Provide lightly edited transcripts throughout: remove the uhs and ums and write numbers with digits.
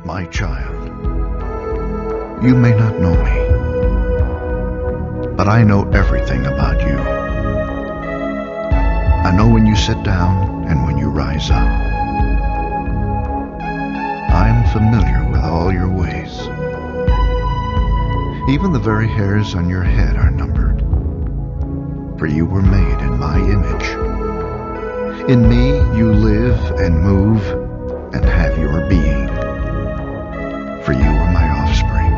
my child. You may not know me, but I know everything about you. I know when you sit down and when you rise up. I am familiar with all your ways. Even the very hairs on your head are numbered, for you were made in my image. In me you live and move and have your being, for you are my offspring.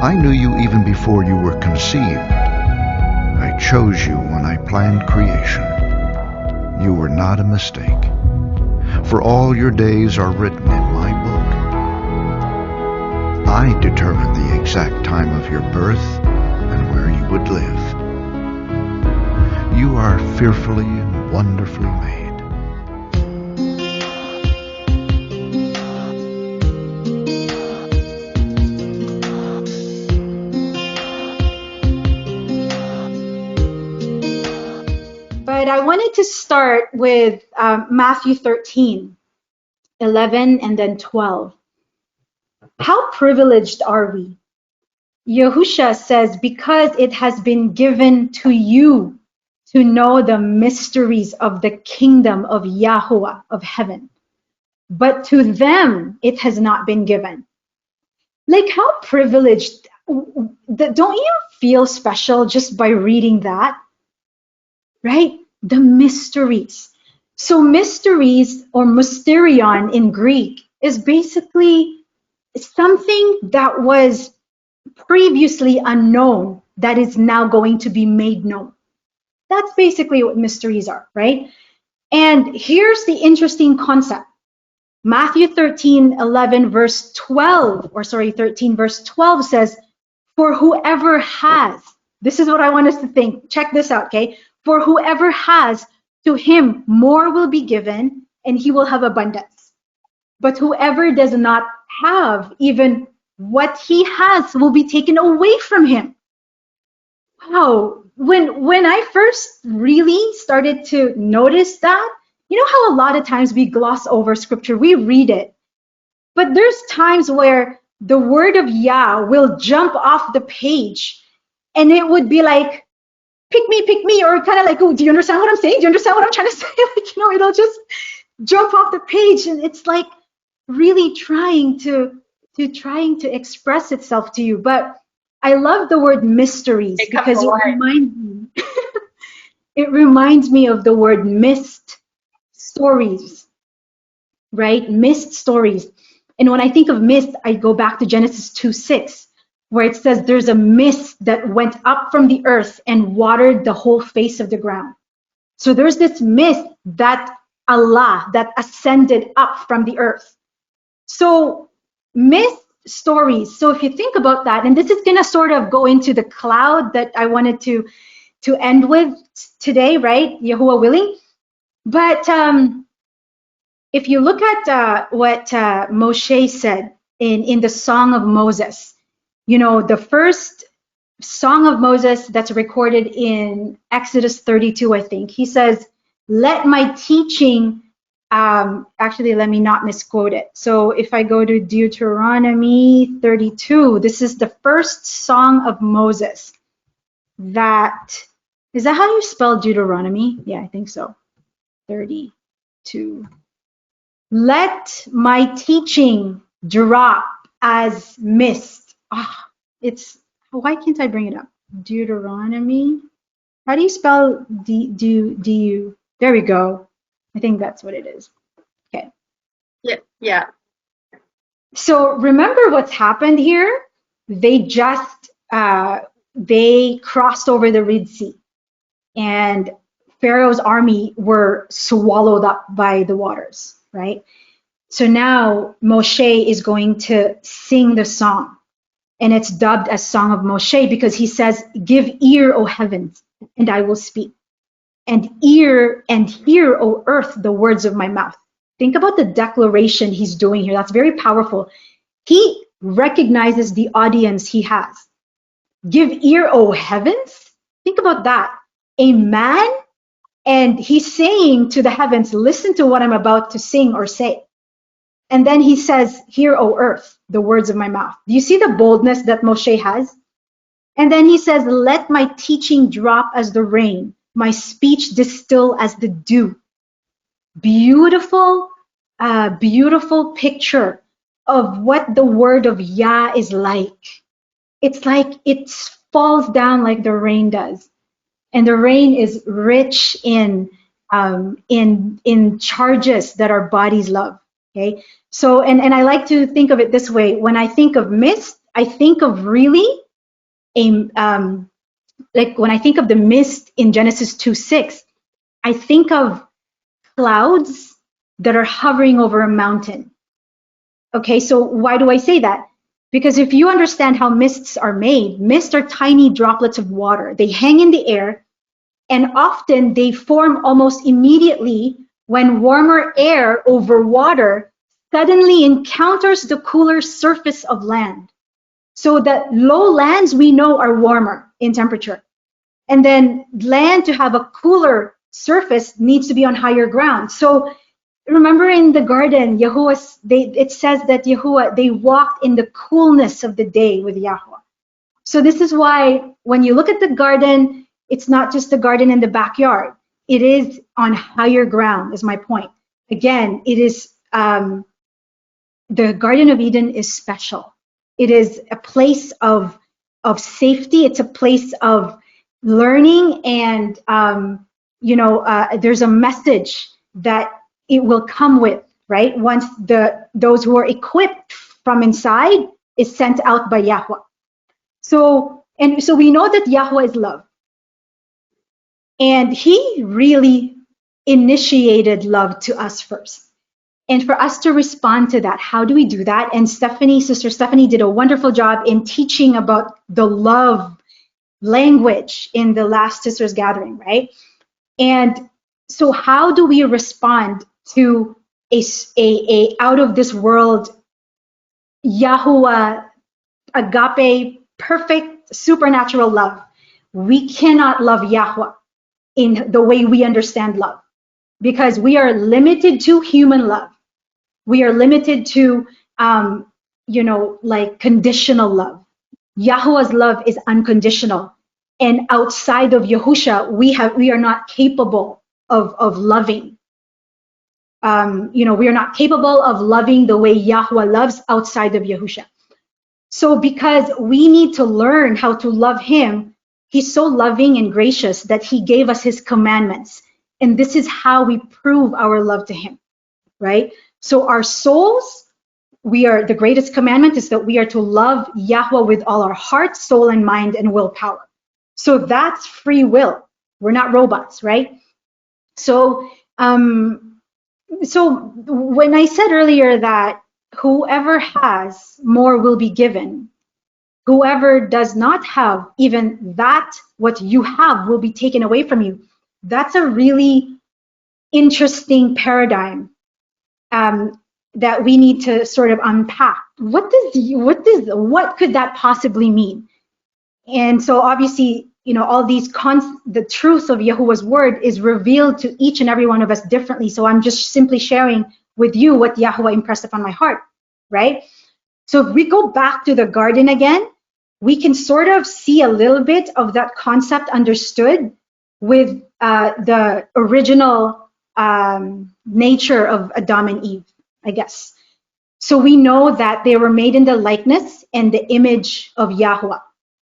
I knew you even before you were conceived. I chose you when I planned creation. You were not a mistake, for all your days are written in my book. I determined the exact time of your birth and where you would live. You are fearfully and wonderfully made. But I wanted to start with Matthew 13:11 and then 12. How privileged are we? Yahuah says, because it has been given to you to know the mysteries of the kingdom of Yahuah of heaven. But to them it has not been given. Like, how privileged. Don't you feel special just by reading that? Right? The mysteries. So mysteries, or mysterion in Greek, is basically something that was previously unknown that is now going to be made known. That's basically what mysteries are, right? And here's the interesting concept. Matthew 13:11 verse 12, or sorry, 13 verse 12 says, for whoever has, this is what I want us to think. Check this out, okay? For whoever has, to him more will be given, and he will have abundance. But whoever does not have, even what he has will be taken away from him. Wow. When I first really started to notice that, you know how a lot of times we gloss over scripture, we read it, but there's times where the word of Yah will jump off the page and it would be like, pick me, or kind of like, oh, do you understand what I'm saying? Do you understand what I'm trying to say? Like, you know, it'll just jump off the page, and it's like really trying to express itself to you. But I love the word mysteries because it reminds me of the word mist stories, right? Mist stories. And when I think of mist, I go back to Genesis 2:6, where it says there's a mist that went up from the earth and watered the whole face of the ground. So there's this mist that ascended up from the earth. So mist stories. So if you think about that, and this is going to sort of go into the cloud that I wanted to end with today, right? Yahuah willing. But if you look at what Moshe said in the Song of Moses, you know, the first Song of Moses that's recorded in Exodus 32, I think, he says, let my teaching, actually, let me not misquote it. So if I go to Deuteronomy 32, this is the first Song of Moses. Is that how you spell Deuteronomy? Yeah, I think so. 32. Let my teaching drop as mist. Why can't I bring it up? Deuteronomy. How do you spell D-U? There we go. I think that's what it is. Okay. Yeah. So remember what's happened here? They just, they crossed over the Red Sea, and Pharaoh's army were swallowed up by the waters, right? So now Moshe is going to sing the song, and it's dubbed as Song of Moshe because he says, give ear, O heavens, and I will speak, and ear and hear, O earth, the words of my mouth. Think about the declaration he's doing here. That's very powerful. He recognizes the audience he has. Give ear, O heavens. Think about that. A man, and he's saying to the heavens, listen to what I'm about to sing or say. And then he says, "Hear, O earth, the words of my mouth." Do you see the boldness that Moshe has? And then he says, "Let my teaching drop as the rain, my speech distill as the dew." Beautiful, beautiful picture of what the word of Yah is like. It's like it falls down like the rain does, and the rain is rich in charges that our bodies love. Okay, so and I like to think of it this way. When I think of mist, I think of really a like when I think of the mist in Genesis 2:6, I think of clouds that are hovering over a mountain. Okay, so why do I say that? Because if you understand how mists are made, mists are tiny droplets of water. They hang in the air, and often they form almost immediately when warmer air over water suddenly encounters the cooler surface of land. So that low lands we know are warmer in temperature. And then land to have a cooler surface needs to be on higher ground. So remember in the garden, it says that Yahuah, they walked in the coolness of the day with Yahuah. So this is why when you look at the garden, it's not just the garden in the backyard. It is on higher ground, is my point. Again, it is the Garden of Eden is special. It is a place of safety. It's a place of learning, and there's a message that it will come with, right? Once those who are equipped from inside is sent out by Yahuah. So we know that Yahuah is love, and He really initiated love to us first. And for us to respond to that, how do we do that? And Sister Stephanie did a wonderful job in teaching about the love language in the last Sisters Gathering, right? And so how do we respond to a out of this world Yahuah agape, perfect, supernatural love? We cannot love Yahuah in the way we understand love, because we are limited to human love. We are limited to, like conditional love. Yahuwah's love is unconditional. And outside of Yahusha, we are not capable of loving. We are not capable of loving the way Yahuah loves outside of Yahusha. So because we need to learn how to love Him, He's so loving and gracious that He gave us His commandments. And this is how we prove our love to Him, right? So our souls, the greatest commandment is that we are to love Yahuah with all our heart, soul, and mind, and willpower. So that's free will. We're not robots, right? So when I said earlier that whoever has, more will be given. Whoever does not have, even that what you have will be taken away from you. That's a really interesting paradigm that we need to sort of unpack. What could that possibly mean? And so obviously, all these the truth of Yahuwah's word is revealed to each and every one of us differently. So I'm just simply sharing with you what Yahuwah impressed upon my heart, right? So if we go back to the garden again, we can sort of see a little bit of that concept understood with the original nature of Adam and Eve, I guess. So we know that they were made in the likeness and the image of Yahuwah.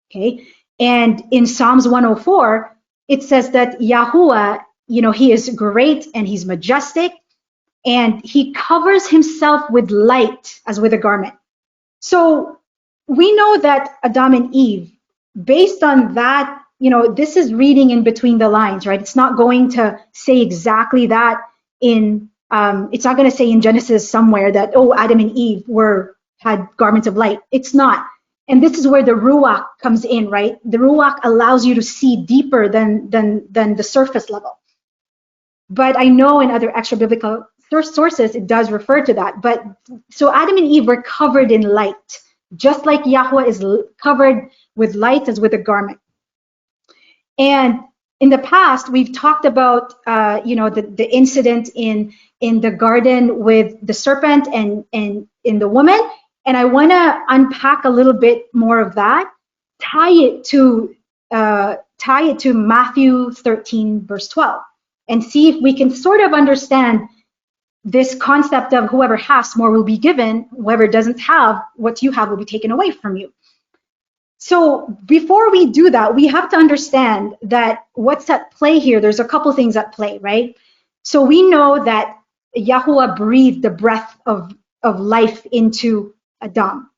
Okay, and in Psalms 104, it says that Yahuwah, He is great and He's majestic, and He covers Himself with light as with a garment. So we know that Adam and Eve, based on that, this is reading in between the lines, right? It's not going to say exactly that it's not going to say in Genesis somewhere that, Adam and Eve had garments of light. It's not. And this is where the Ruach comes in, right? The Ruach allows you to see deeper than the surface level. But I know in other extra biblical sources, it does refer to that. But so Adam and Eve were covered in light, just like Yahuwah is covered with light as with a garment. And in the past, we've talked about, the incident in the garden with the serpent and in the woman. And I want to unpack a little bit more of that, tie it to Matthew 13, verse 12, and see if we can sort of understand this concept of whoever has more will be given, whoever doesn't have, what you have will be taken away from you. So before we do that, we have to understand that what's at play here, there's a couple things at play, right? So we know that Yahuah breathed the breath of life into Adam.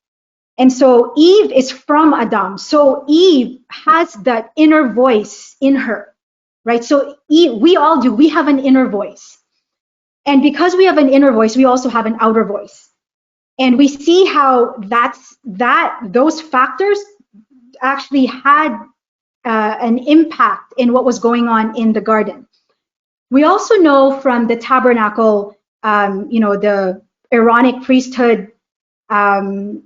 And so Eve is from Adam. So Eve has that inner voice in her, right? So Eve, we all do, we have an inner voice. And because we have an inner voice, we also have an outer voice. And we see how those factors actually had an impact in what was going on in the garden. We also know from the tabernacle, the Aaronic priesthood in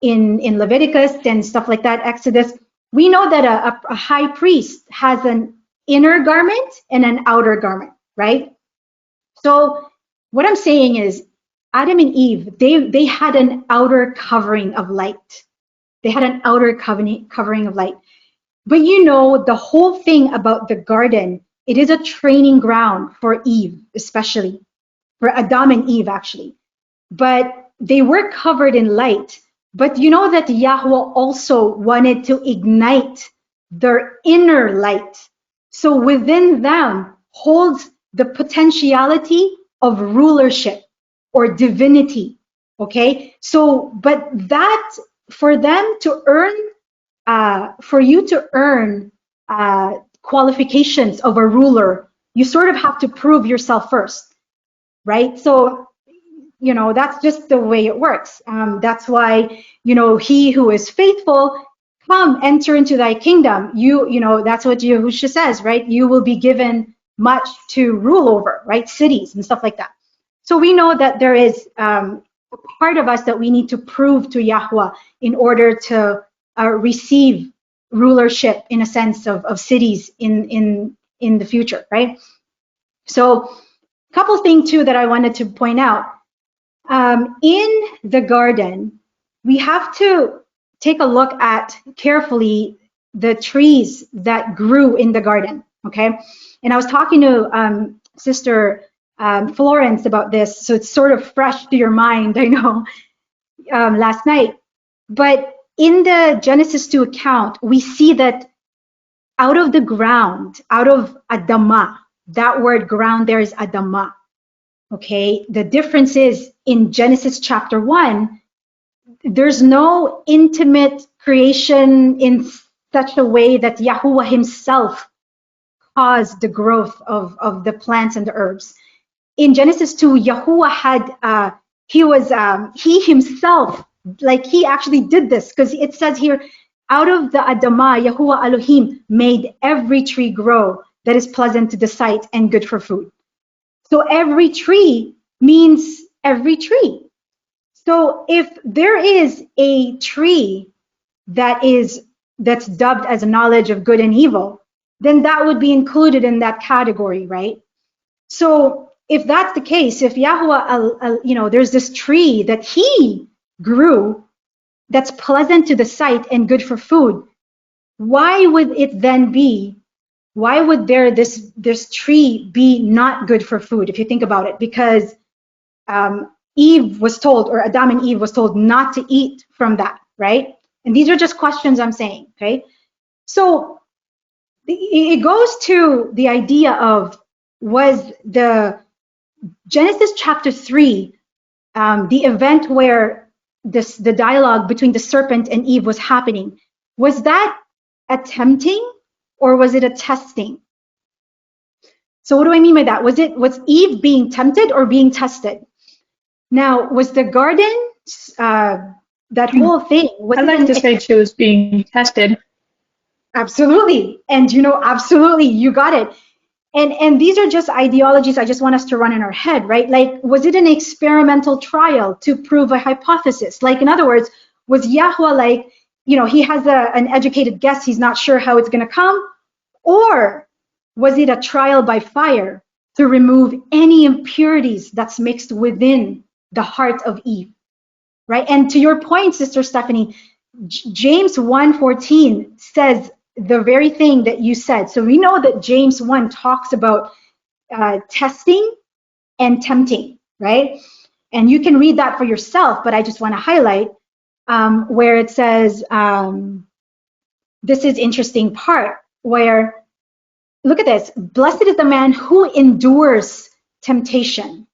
Leviticus and stuff like that, Exodus, we know that a high priest has an inner garment and an outer garment, right? So what I'm saying is Adam and Eve, they had an outer covering of light. They had an outer covering of light. But the whole thing about the garden, it is a training ground for Eve, especially for Adam and Eve, actually. But they were covered in light. But you know that Yahuah also wanted to ignite their inner light. So within them holds the potentiality of rulership or divinity. Okay? So, but that, for them to earn, for you to earn qualifications of a ruler, you sort of have to prove yourself first, right? So, that's just the way it works. That's why, he who is faithful, come, enter into thy kingdom. That's what Yahushua says, right? You will be given much to rule over, right? Cities and stuff like that. So we know that there is a part of us that we need to prove to Yahuah in order to receive rulership, in a sense, of cities in the future, right? So a couple things too that I wanted to point out. In the garden, we have to take a look at carefully the trees that grew in the garden, okay? And I was talking to Sister Florence about this, so it's sort of fresh to your mind, I know, last night. But in the Genesis 2 account, we see that out of the ground, out of Adamah, that word ground there is Adamah. Okay, the difference is in Genesis chapter 1, there's no intimate creation in such a way that Yahuah himself caused the growth of the plants and the herbs. In Genesis 2, Yahuah had, he himself, like he actually did this, because it says here, out of the Adamah, Yahuah Elohim made every tree grow that is pleasant to the sight and good for food. So every tree means every tree. So if there is a tree that's dubbed as a knowledge of good and evil, then that would be included in that category, right? So if that's the case, if Yahuah, there's this tree that he grew that's pleasant to the sight and good for food, why would there this tree be not good for food, if you think about it? Because Eve was told, or Adam and Eve was told, not to eat from that, right? And these are just questions I'm saying, okay? So it goes to the idea of, was the Genesis chapter 3, the event where the dialogue between the serpent and Eve was happening, was that a tempting or was it a testing? So what do I mean by that? Was Eve being tempted or being tested? Now, was the garden, that whole thing? I'd like to say she was being tested. Absolutely. And absolutely, you got it. And these are just ideologies I just want us to run in our head, right? Like, was it an experimental trial to prove a hypothesis? Like, in other words, was Yahuah like, he has an educated guess, he's not sure how it's going to come? Or Was it a trial by fire to remove any impurities that's mixed within the heart of Eve, right? And to your point, Sister Stephanie, James 1:14 says the very thing that you said. So we know that James 1 talks about testing and tempting, right? And you can read that for yourself, but I just want to highlight where it says, this is interesting part where, look at this, blessed is the man who endures temptation.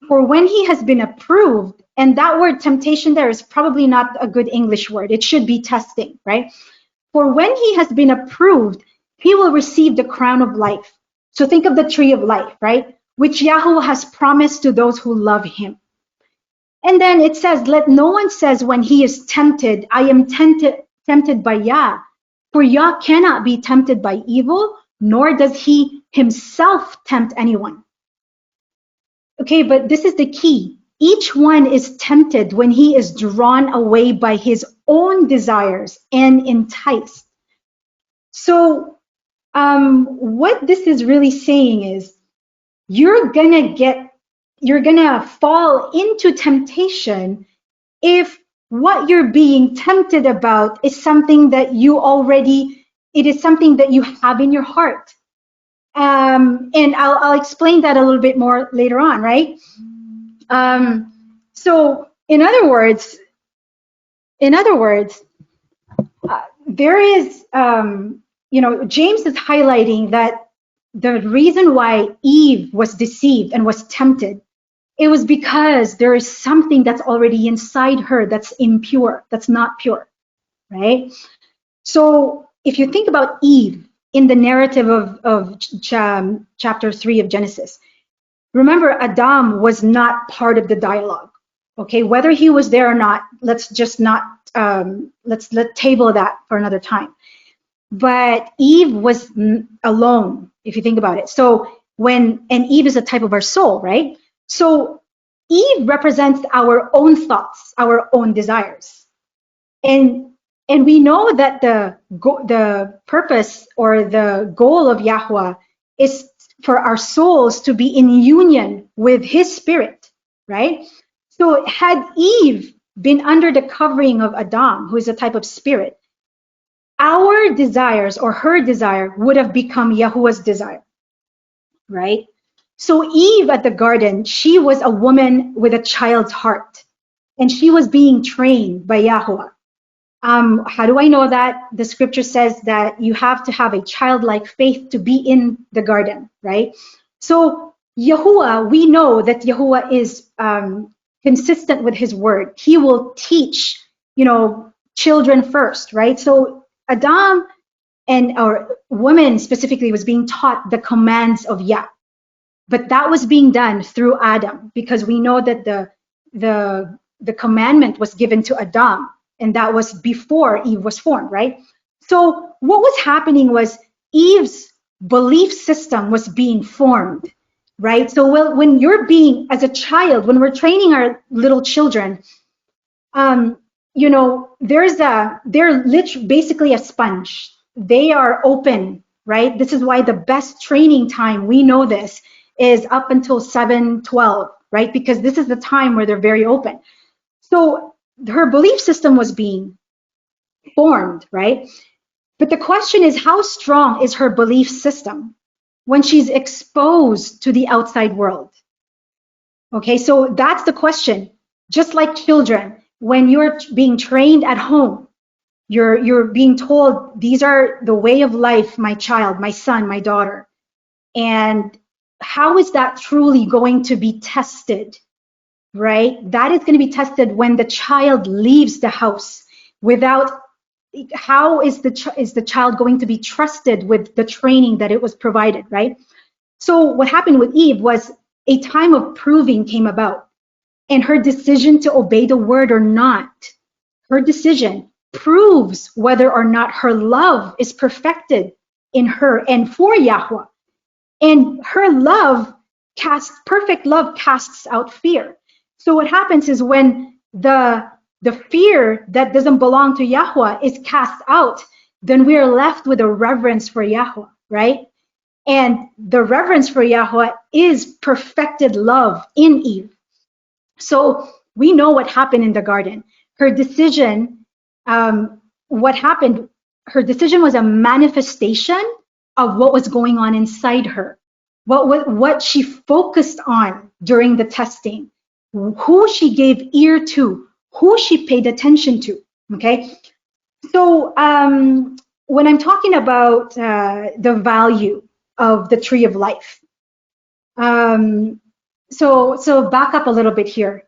For when he has been approved, and that word temptation there is probably not a good English word. It should be testing, right? For when he has been approved, he will receive the crown of life. So think of the tree of life, right? Which Yahuwah has promised to those who love him. And then it says, let no one says when he is tempted, I am tempted by Yah. For Yah cannot be tempted by evil, nor does he himself tempt anyone. Okay, but this is the key. Each one is tempted when he is drawn away by his own desires and enticed. So what this is really saying is you're gonna fall into temptation if what you're being tempted about is something that it is something that you have in your heart. And I'll explain that a little bit more later on, right? So in other words, there is, James is highlighting that the reason why Eve was deceived and was tempted, it was because there is something that's already inside her that's impure, that's not pure, right? So if you think about Eve in the narrative of chapter 3 of Genesis, remember Adam was not part of the dialogue, okay? Whether he was there or not, let's table that for another time. But Eve was alone, if you think about it. So and Eve is a type of our soul, right? So Eve represents our own thoughts, our own desires. And we know that the purpose or the goal of Yahuwah is for our souls to be in union with his spirit, right? So had Eve been under the covering of Adam, who is a type of spirit, our desires or her desire would have become Yahuwah's desire, right? So Eve at the garden, she was a woman with a child's heart, and she was being trained by Yahuwah. How do I know that? The scripture says that you have to have a childlike faith to be in the garden, right? So Yahuwah, we know that Yahuwah is consistent with his word. He will teach, children first, right? So Adam or woman specifically was being taught the commands of Yah. But that was being done through Adam, because we know that the commandment was given to Adam, and that was before Eve was formed, right? So what was happening was Eve's belief system was being formed, right? So when you're being, as a child, when we're training our little children, they're basically a sponge. They are open, right? This is why the best training time, we know this, is up until 7-12, right? Because this is the time where they're very open. So her belief system was being formed, right? But the question is, how strong is her belief system when she's exposed to the outside world? Okay, so that's the question. Just like children, when you're being trained at home, you're being told, these are the way of life, my child, my son, my daughter. And how is that truly going to be tested, right? That is going to be tested when the child leaves the house. How is the child going to be trusted with the training that it was provided, right? So what happened with Eve was a time of proving came about, and her decision to obey the word or not, her decision proves whether or not her love is perfected in her and for Yahuwah. And her love perfect love casts out fear. So what happens is when the fear that doesn't belong to Yahuwah is cast out, then we are left with a reverence for Yahuwah, right? And the reverence for Yahuah is perfected love in Eve. So we know what happened in the garden. Her decision, what happened, her decision was a manifestation of what was going on inside her, what she focused on during the testing, who she gave ear to, who she paid attention to. Okay, so when I'm talking about the value of the tree of life, so back up a little bit here.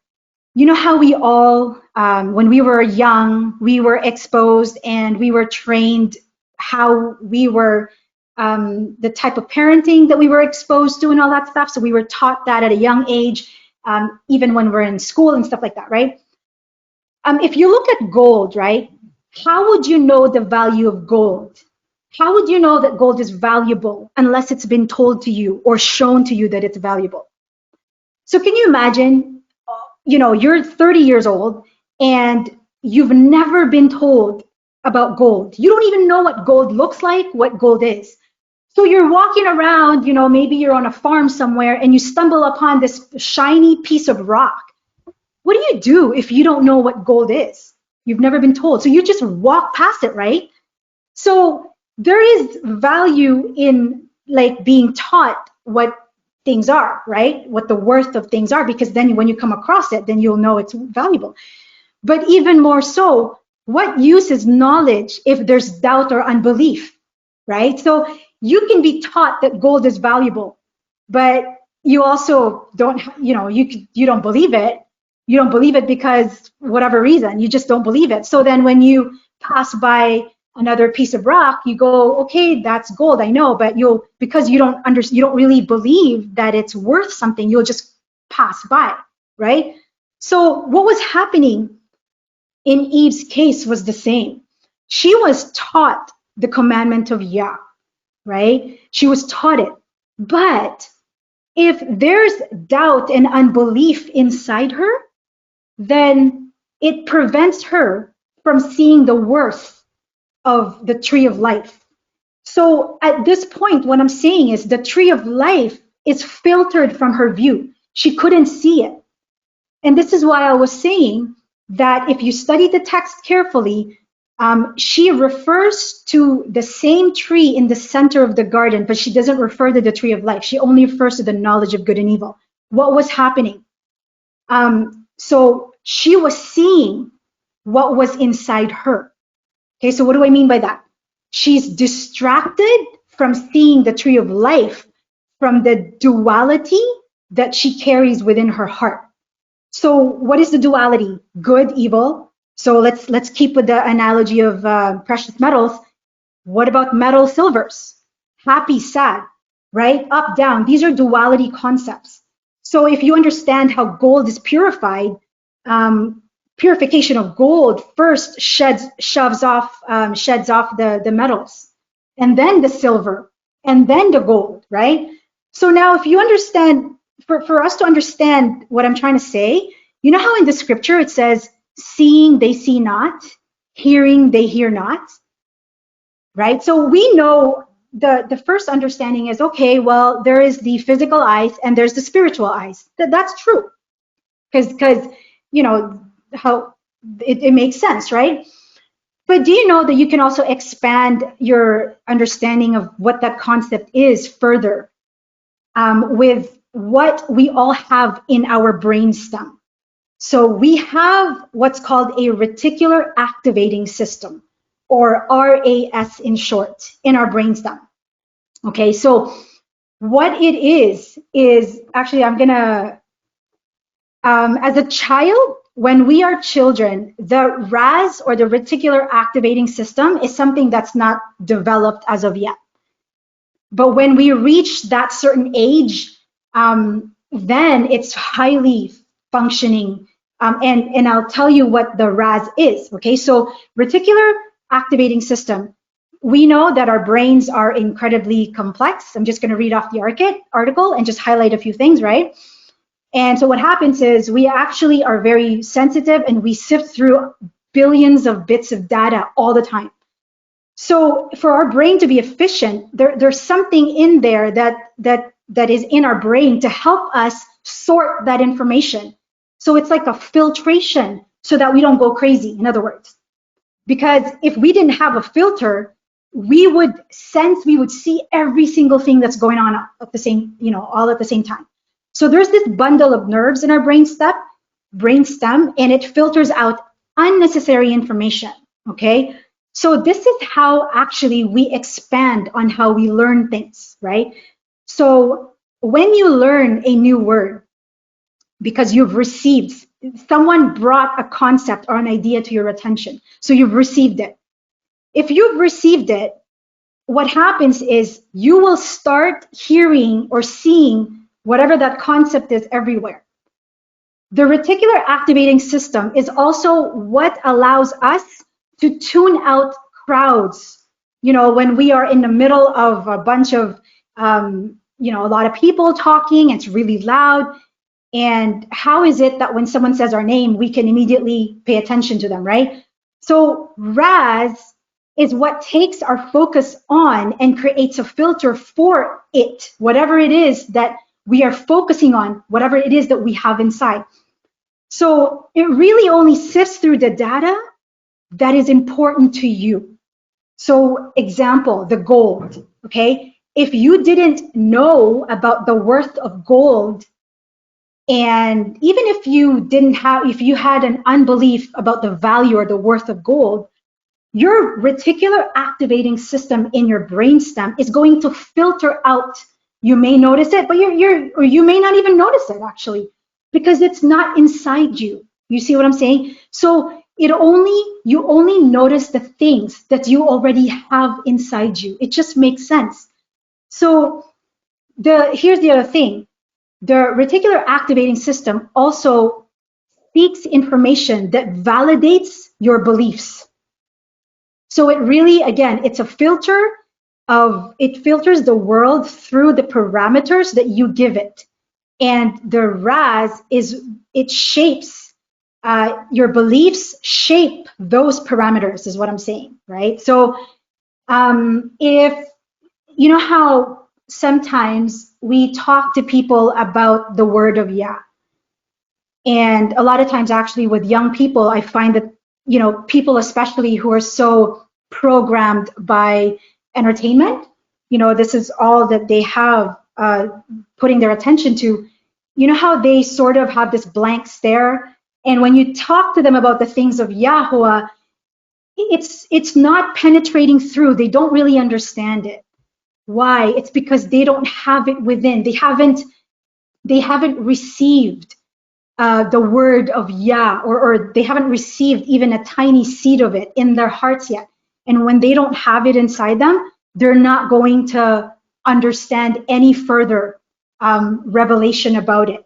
You know how we all, when we were young, we were exposed and we were trained how we were, the type of parenting that we were exposed to and all that stuff. So we were taught that at a young age, even when we're in school and stuff like that, right? If you look at gold, right, how would you know the value of gold? How would you know that gold is valuable unless it's been told to you or shown to you that it's valuable? So can you imagine, you're 30 years old and you've never been told about gold. You don't even know what gold looks like, what gold is. So you're walking around, maybe you're on a farm somewhere and you stumble upon this shiny piece of rock. What do you do if you don't know what gold is? You've never been told. So you just walk past it, right? So there is value in like being taught what things are, right? What the worth of things are, because then when you come across it, then you'll know it's valuable. But even more so, what use is knowledge if there's doubt or unbelief, right? So you can be taught that gold is valuable, but you also don't, you don't believe it. You don't believe it because whatever reason, you just don't believe it. So then when you pass by another piece of rock, you go, okay, that's gold, I know, but because you don't really believe that it's worth something, you'll just pass by, right? So what was happening in Eve's case was the same. She was taught the commandment of Yah, right? She was taught it. But if there's doubt and unbelief inside her, then it prevents her from seeing the worth of the tree of life. So at this point, what I'm saying is the tree of life is filtered from her view. She couldn't see it. And this is why I was saying that if you study the text carefully, she refers to the same tree in the center of the garden, but she doesn't refer to the tree of life. She only refers to the knowledge of good and evil. What was happening? So she was seeing what was inside her. Okay, so what do I mean by that? She's distracted from seeing the tree of life from the duality that she carries within her heart. So what is the duality? Good, evil. So let's keep with the analogy of precious metals. What about metal, silvers? Happy, sad, right? Up, down. These are duality concepts. So if you understand how gold is purified, purification of gold first sheds off the metals, and then the silver, and then the gold, right? So now if you understand, for us to understand what I'm trying to say, you know how in the scripture it says, seeing they see not, hearing they hear not, right? So we know the first understanding is, okay, well, there is the physical eyes and there's the spiritual eyes. That's true, because how it makes sense, right? But do you know that you can also expand your understanding of what that concept is further with what we all have in our brainstem? So we have what's called a reticular activating system, or RAS in short, in our brainstem. Okay, so what it is actually, I'm gonna, as a child, when we are children, the RAS, or the reticular activating system, is something that's not developed as of yet. But when we reach that certain age, then it's highly functioning. And I'll tell you what the RAS is. Okay, so reticular activating system. We know that our brains are incredibly complex. I'm just going to read off the article and just highlight a few things, right? And so what happens is we actually are very sensitive and we sift through billions of bits of data all the time. So for our brain to be efficient, there's something in there that is in our brain to help us sort that information. So it's like a filtration so that we don't go crazy, in other words. Because if we didn't have a filter, we would see every single thing that's going on at the same, all at the same time. So there's this bundle of nerves in our brainstem, and it filters out unnecessary information. Okay. So this is how actually we expand on how we learn things, right? So when you learn a new word, because someone brought a concept or an idea to your attention, so you've received it. If you've received it, what happens is you will start hearing or seeing whatever that concept is everywhere. The reticular activating system is also what allows us to tune out crowds. When we are in the middle of a bunch of, a lot of people talking, it's really loud. And how is it that when someone says our name, we can immediately pay attention to them, right? So RAS is what takes our focus on and creates a filter for it, whatever it is that we are focusing on, whatever it is that we have inside. So it really only sifts through the data that is important to you. So example, the gold, okay? If you didn't know about the worth of gold, and even if you had an unbelief about the value or the worth of gold, your reticular activating system in your brainstem is going to filter out. You may notice it, but you may not even notice it actually, because it's not inside you. You see what I'm saying? So you only notice the things that you already have inside you. It just makes sense. So here's the other thing. The reticular activating system also seeks information that validates your beliefs. So it really, again, it's a filter it filters the world through the parameters that you give it. And the RAS it shapes, your beliefs shape those parameters is what I'm saying, right? So if, how sometimes we talk to people about the word of Yah. And a lot of times actually with young people, I find that, people especially who are so programmed by entertainment, this is all that they have putting their attention to, how they sort of have this blank stare. And when you talk to them about the things of Yahuah, it's not penetrating through. They don't really understand it. Why? It's because they don't have it within. They haven't received the word of Yah, or they haven't received even a tiny seed of it in their hearts yet. And when they don't have it inside them, they're not going to understand any further revelation about it.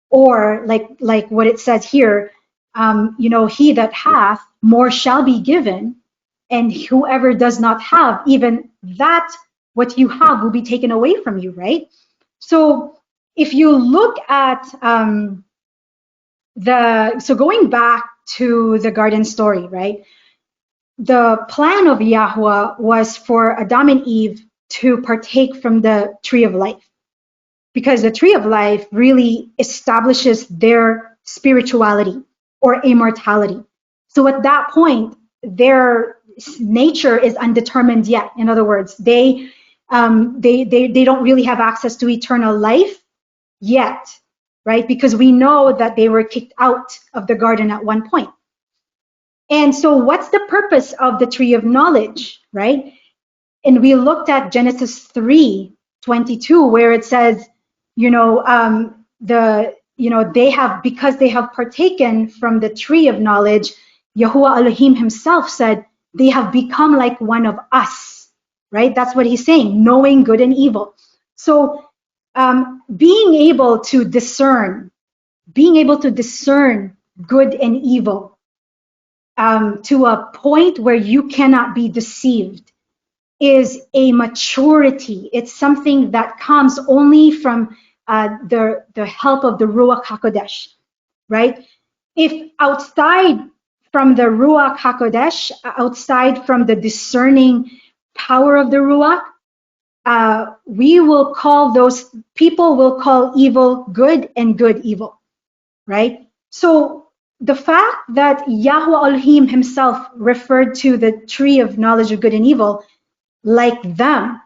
Or like what it says here, he that hath, more shall be given, and whoever does not have, even that what you have will be taken away from you, right? So if you look at so going back to the garden story, right? The plan of Yahuah was for Adam and Eve to partake from the tree of life, because the tree of life really establishes their spirituality or immortality. So at that point, their nature is undetermined yet. In other words, they don't really have access to eternal life yet, right? Because we know that they were kicked out of the garden at one point. And so what's the purpose of the tree of knowledge, right? And we looked at Genesis 3:22, where it says, because they have partaken from the tree of knowledge, Yahuah Elohim himself said, they have become like one of us, right? That's what he's saying, knowing good and evil. So being able to discern good and evil to a point where you cannot be deceived is a maturity. It's something that comes only from the help of the Ruach HaKodesh, right? If outside from the Ruach HaKodesh, outside from the discerning power of the Ruach, we will call those people will call evil good and good evil, right? So the fact that Yahuah Elohim himself referred to the tree of knowledge of good and evil like them.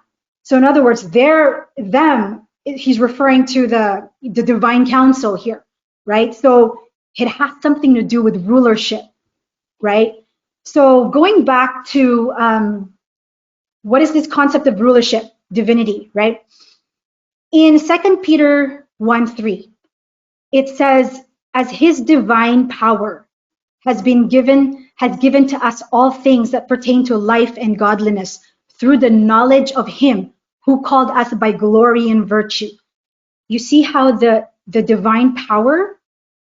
So in other words, they're them. He's referring to the divine council here, right? So it has something to do with rulership, right? So going back to what is this concept of rulership, divinity, right? In 2 Peter 1:3, it says, as his divine power has given to us all things that pertain to life and godliness through the knowledge of him who called us by glory and virtue. You see how the divine power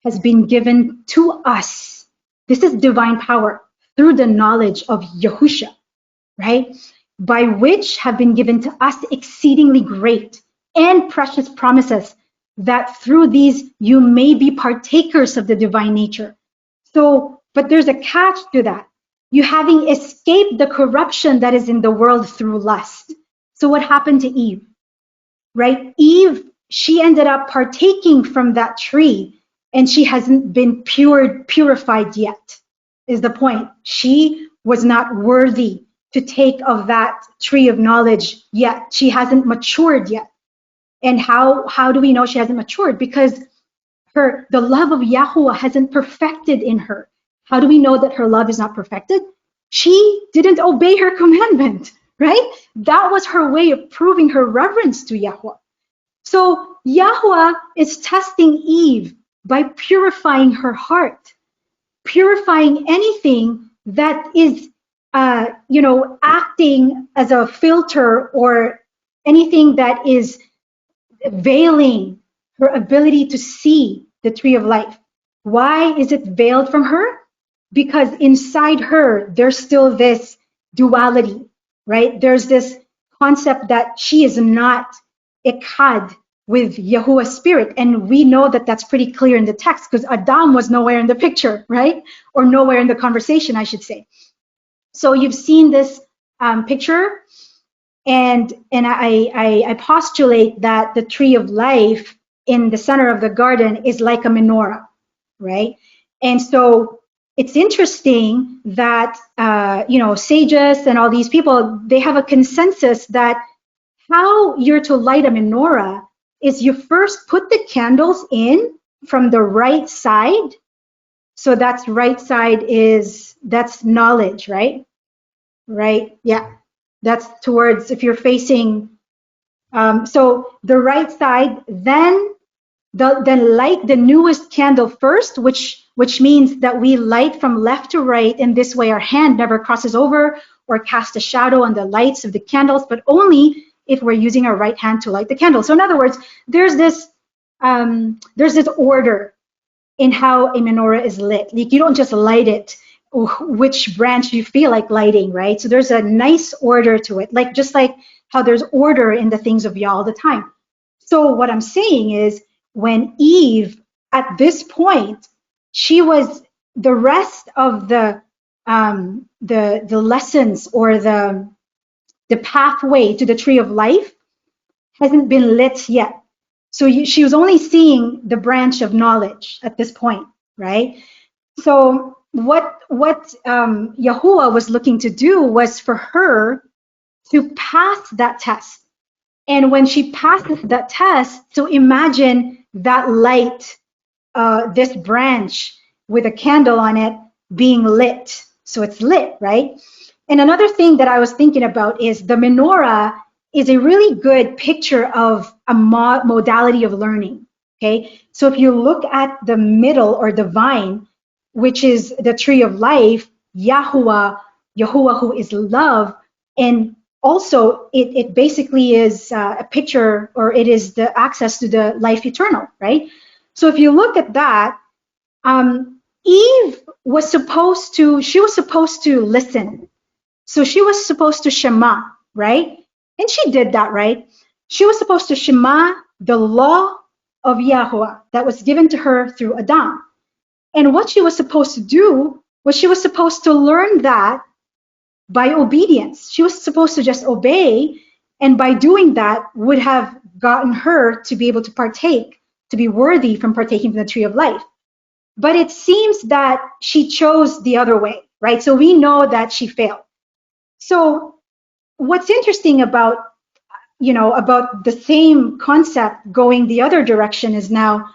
has been given to us. This is divine power through the knowledge of Yahusha, right? By which have been given to us exceedingly great and precious promises, that through these you may be partakers of the divine nature. So, but there's a catch to that. You having escaped the corruption that is in the world through lust. So what happened to Eve, right? Eve, she ended up partaking from that tree, and she hasn't been purified yet, is the point. She was not worthy to take of that tree of knowledge yet. She hasn't matured yet. And how do we know she hasn't matured? Because the love of Yahuah hasn't perfected in her. How do we know that her love is not perfected? She didn't obey her commandment, right? That was her way of proving her reverence to Yahuah. So Yahuah is testing Eve by purifying her heart, purifying anything that is, acting as a filter, or anything that is veiling her ability to see the tree of life. Why is it veiled from her? Because inside her, there's still this duality, right? There's this concept that she is not echad with Yahuah's spirit. And we know that that's pretty clear in the text, because Adam was nowhere in the picture, right? Or nowhere in the conversation, I should say. So you've seen this picture, and I postulate that the tree of life in the center of the garden is like a menorah, right? And so it's interesting that sages and all these people, they have a consensus that how you're to light a menorah is you first put the candles in from the right side. So that's right side that's knowledge, right? Right, yeah. That's towards, if you're facing, so the right side, then light the newest candle first, which means that we light from left to right, and this way our hand never crosses over or casts a shadow on the lights of the candles, but only if we're using our right hand to light the candle. So in other words, there's this order in how a menorah is lit. Like, you don't just light it which branch you feel like lighting, right? So there's a nice order to it, just like how there's order in the things of Yah all the time. So what I'm saying is, when Eve, at this point, she was, the rest of the lessons, or the pathway to the tree of life hasn't been lit yet. So she was only seeing the branch of knowledge at this point, right? So what Yahuah was looking to do was for her to pass that test. And when she passes that test, so imagine that light, this branch with a candle on it being lit. So it's lit, right? And another thing that I was thinking about is the menorah is a really good picture of a modality of learning, okay? So if you look at the middle, or the vine, which is the tree of life, Yahuah, who is love, and also it basically is a picture, or it is the access to the life eternal, right? So if you look at that, Eve was supposed to listen. So she was supposed to shema, right? And she did that, right? She was supposed to shema the law of Yahuah that was given to her through Adam. And what she was supposed to do Well, she was supposed to learn that by obedience. She was supposed to just obey, and by doing that would have gotten her to be able to partake, to be worthy from partaking from the tree of life. But it seems that she chose the other way, right? So we know that she failed. So what's interesting about, about the same concept going the other direction is now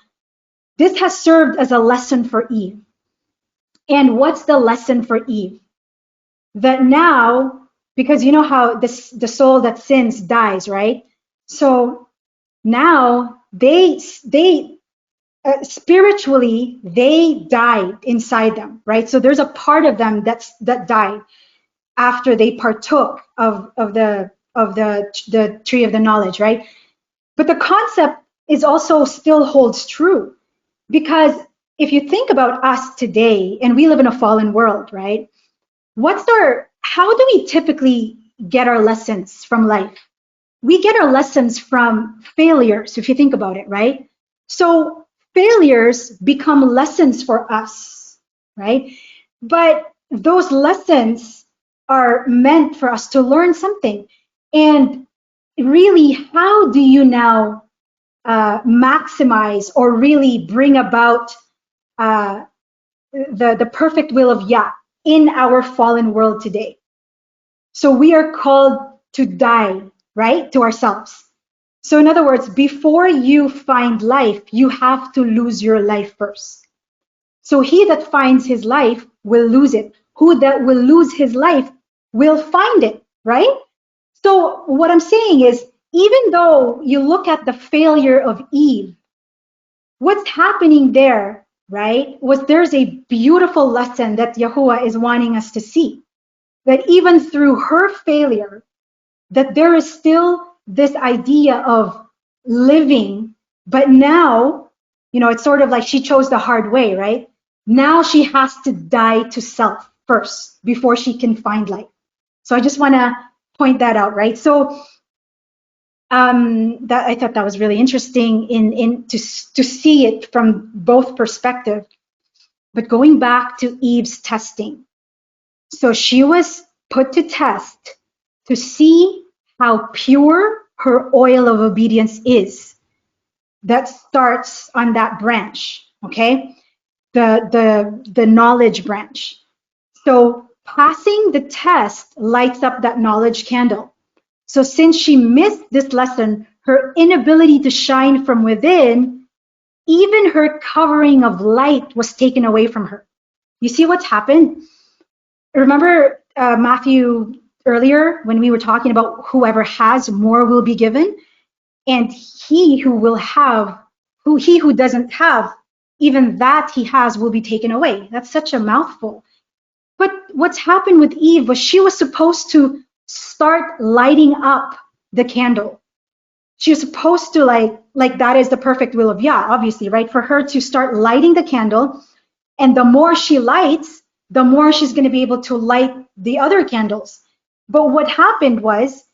this has served as a lesson for Eve. And what's the lesson for Eve? That now, because you know how the soul that sins dies, right? So now they spiritually they died inside them, right? So there's a part of them that died after they partook of the tree of the knowledge, right? But the concept is also still holds true, because if you think about us today, and we live in a fallen world, right? How do we typically get our lessons from life? We get our lessons from failures, if you think about it, right? So failures become lessons for us, right? But those lessons are meant for us to learn something. And really, how do you now maximize or really bring about the perfect will of Yah in our fallen world today? So we are called to die, right, to ourselves. So in other words, before you find life, you have to lose your life first. So he that finds his life will lose it. Who that will lose his life will find it, right? So what I'm saying is, even though you look at the failure of Eve, what's happening there, right, was there's a beautiful lesson that Yahuah is wanting us to see. That even through her failure, that there is still this idea of living, but now, it's sort of like she chose the hard way, right? Now she has to die to self first before she can find life. So I just want to point that out, right? So that I thought that was really interesting to see it from both perspectives. But going back to Eve's testing, so she was put to test to see how pure her oil of obedience is. That starts on that branch, okay? The knowledge branch. So passing the test lights up that knowledge candle. So since she missed this lesson, her inability to shine from within, even her covering of light was taken away from her. You see what's happened? Remember Matthew earlier when we were talking about whoever has more will be given, and he who doesn't have, even that he has will be taken away. That's such a mouthful. But what's happened with Eve was she was supposed to start lighting up the candle. She was supposed to like that is the perfect will of Yah, obviously, right? For her to start lighting the candle, and the more she lights, the more she's going to be able to light the other candles. But what happened was,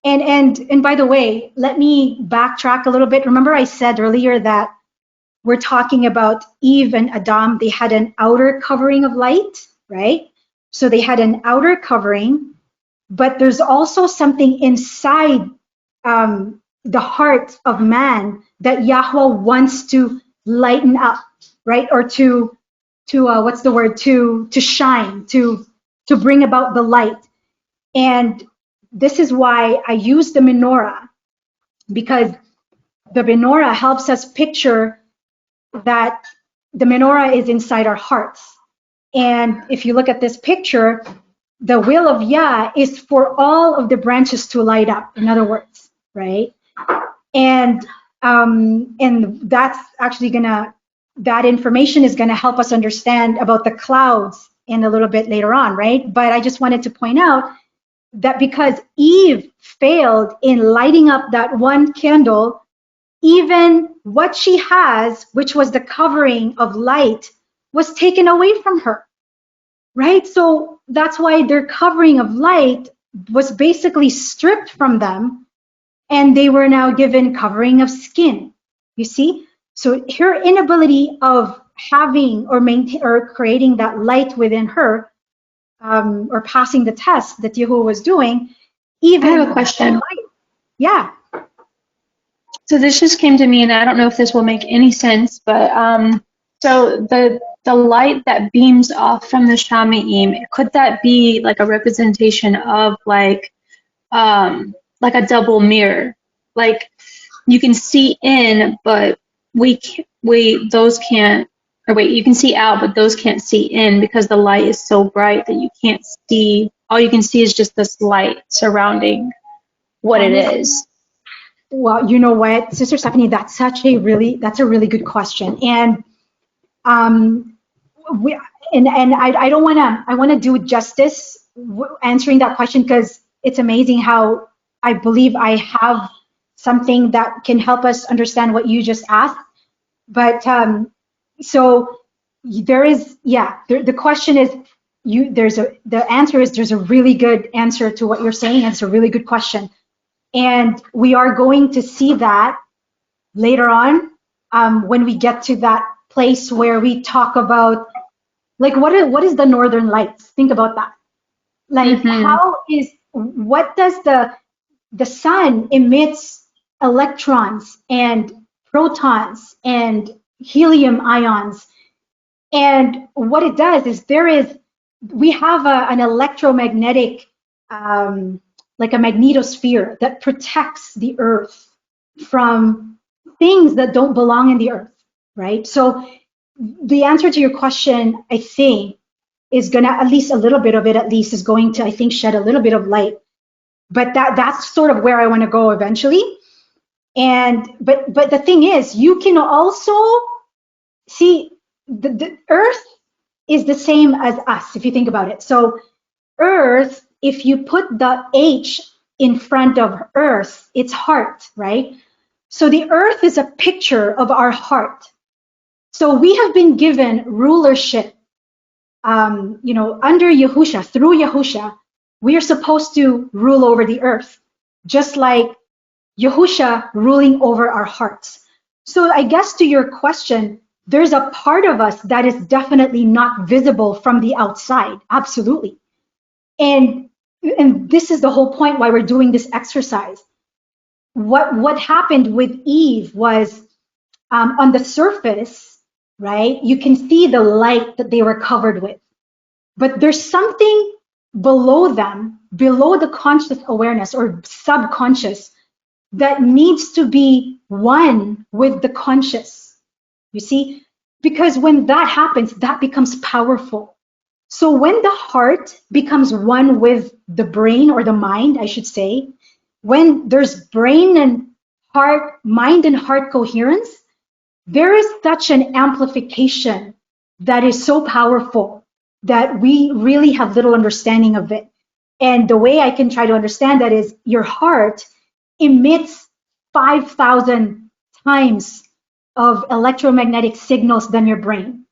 and by the way, let me backtrack a little bit. Remember I said earlier that we're talking about Eve and Adam. They had an outer covering of light, right? So they had an outer covering, but there's also something inside the heart of man that Yahuah wants to lighten up, right? Or to what's the word? To shine, to bring about the light. And this is why I use the menorah, because the menorah helps us picture that the menorah is inside our hearts. And if you look at this picture, the will of Yah is for all of the branches to light up, in other words, right? And that's actually that information is gonna help us understand about the clouds in a little bit later on, right? But I just wanted to point out that because Eve failed in lighting up that one candle, even what she has, which was the covering of light, was taken away from her, right? So that's why their covering of light was basically stripped from them, and they were now given covering of skin, you see? So her inability of having or maintain or creating that light within her, or passing the test that Yahuah was doing, even I have a question. light. Yeah. So this just came to me, and I don't know if this will make any sense, but so the light that beams off from the Shamaim, could that be like a representation of like a double mirror? Like you can see in, but those can't, or wait, you can see out, but those can't see in because the light is so bright that you can't see. All you can see is just this light surrounding what it is. Well, you know what, Sister Stephanie, that's a really good question. And we and I don't I want to do justice answering that question, because it's amazing how I believe I have something that can help us understand what you just asked. But so there is, the question is, the answer is, there's a really good answer to what you're saying, and it's a really good question. And we are going to see that later on, when we get to that place where we talk about, like, what is the Northern Lights? Think about that. Like, what does the sun emits electrons and protons and helium ions, and what it does is we have an electromagnetic, like a magnetosphere that protects the earth from things that don't belong in the earth, right? So the answer to your question, I think, is gonna, at least a little bit of it, at least, is going to, I think, shed a little bit of light. But that's sort of where I want to go eventually. And but the thing is, you can also see the earth is the same as us, if you think about it. So earth, if you put the H in front of earth, it's heart, right? So the earth is a picture of our heart. So we have been given rulership, under Yahusha, through Yahusha. We are supposed to rule over the earth, just like Yahusha ruling over our hearts. So I guess to your question, there's a part of us that is definitely not visible from the outside. Absolutely. And this is the whole point why we're doing this exercise. What happened with Eve was, on the surface, right, you can see the light that they were covered with. But there's something below them, below the conscious awareness or subconscious, that needs to be one with the conscious. You see? Because when that happens, that becomes powerful. So when the heart becomes one with the brain, or the mind, I should say, when there's brain and heart, mind and heart coherence, there is such an amplification that is so powerful that we really have little understanding of it. And the way I can try to understand that is, your heart emits 5,000 times of electromagnetic signals than your brain.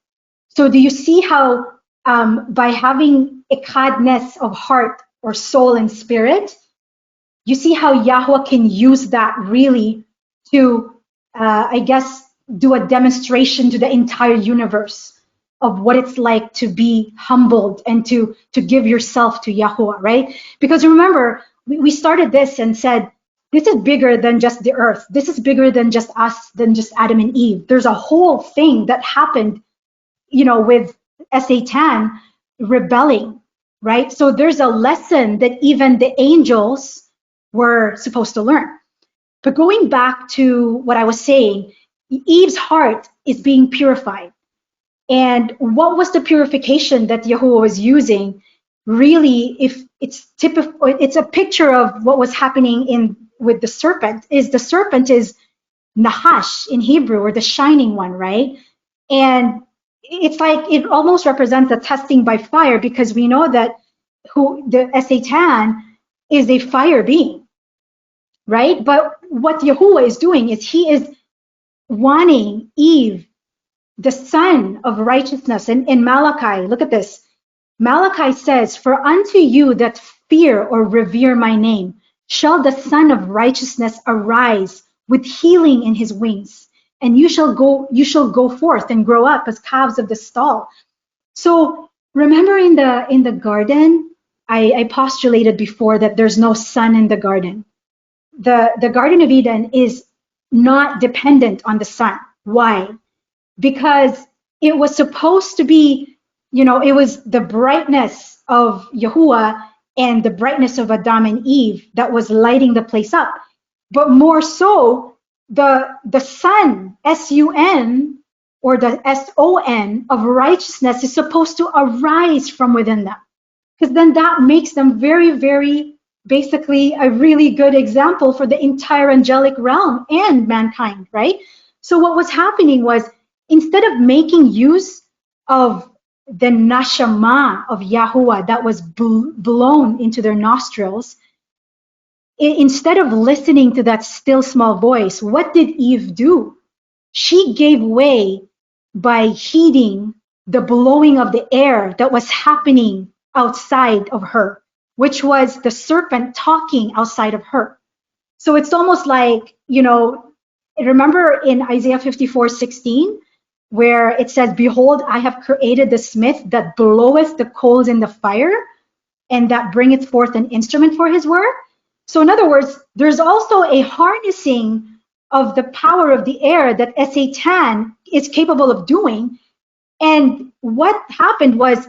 So do you see how, by having echadness of heart or soul and spirit, you see how Yahuah can use that really to, I guess, do a demonstration to the entire universe of what it's like to be humbled and to give yourself to Yahuah, right? Because remember, we started this and said, this is bigger than just the earth. This is bigger than just us, than just Adam and Eve. There's a whole thing that happened, with Satan rebelling, right? So there's a lesson that even the angels were supposed to learn. But going back to what I was saying, Eve's heart is being purified. And what was the purification that Yahuah was using? Really, if it's a picture of what was happening with the serpent. The serpent is Nahash in Hebrew, or the shining one, right? And it's like, it almost represents a testing by fire, because we know that the Satan is a fire being, right? But what Yahuah is doing is, he is wanting Eve, the son of righteousness. And in Malachi, look at this. Malachi says, "For unto you that fear or revere my name, shall the son of righteousness arise with healing in his wings. and you shall go forth and grow up as calves of the stall. So remember in the garden, I postulated before that there's no sun in the garden. The Garden of Eden is not dependent on the sun. Why? Because it was supposed to be, it was the brightness of Yahuah and the brightness of Adam and Eve that was lighting the place up. But more so, the sun, S-U-N, or the S-O-N of righteousness is supposed to arise from within them. Because then that makes them very, very, basically a really good example for the entire angelic realm and mankind, right? So what was happening was, instead of making use of the nashama of Yahuah that was blown into their nostrils, instead of listening to that still small voice, what did Eve do? She gave way by heeding the blowing of the air that was happening outside of her, which was the serpent talking outside of her. So it's almost like, remember in Isaiah 54:16, where it says, "Behold, I have created the smith that bloweth the coals in the fire, and that bringeth forth an instrument for his work." So in other words, there's also a harnessing of the power of the air that Satan is capable of doing. And what happened was,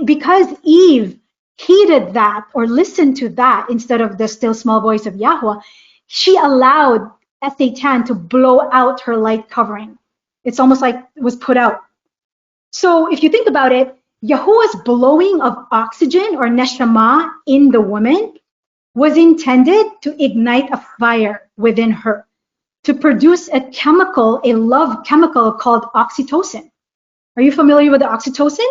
because Eve heeded that or listened to that instead of the still small voice of Yahuah, she allowed Satan to blow out her light covering. It's almost like it was put out. So if you think about it, Yahuah's blowing of oxygen or neshama in the woman was intended to ignite a fire within her, to produce a chemical, a love chemical called oxytocin. Are you familiar with the oxytocin?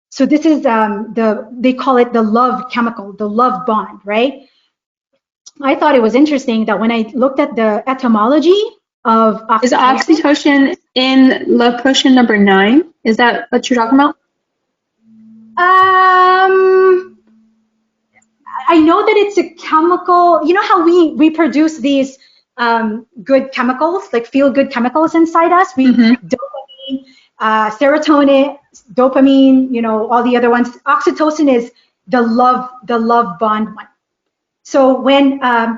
So this is they call it the love chemical, the love bond, right? I thought it was interesting that when I looked at the etymology of oxytocin. Is oxytocin in love potion number 9? Is that what you're talking about? I know that it's a chemical. You know how we produce these good chemicals, like feel-good chemicals inside us? Dopamine, serotonin, dopamine, all the other ones. Oxytocin is the love bond one. So when a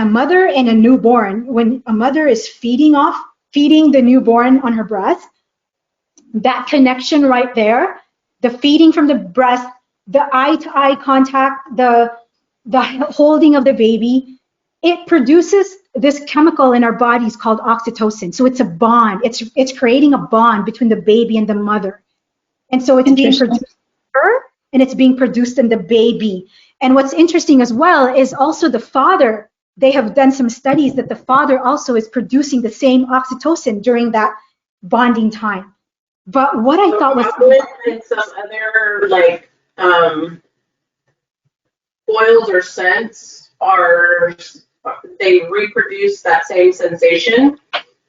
mother and a newborn, when a mother is feeding the newborn on her breast, that connection right there, the feeding from the breast, the eye-to-eye contact, the holding of the baby, it produces this chemical in our bodies called oxytocin. So it's a bond. It's creating a bond between the baby and the mother. And so it's being produced in her, and it's being produced in the baby. And what's interesting as well is also the father. They have done some studies that the father also is producing the same oxytocin during that bonding time. But what I thought was and some other oils or scents they reproduce that same sensation,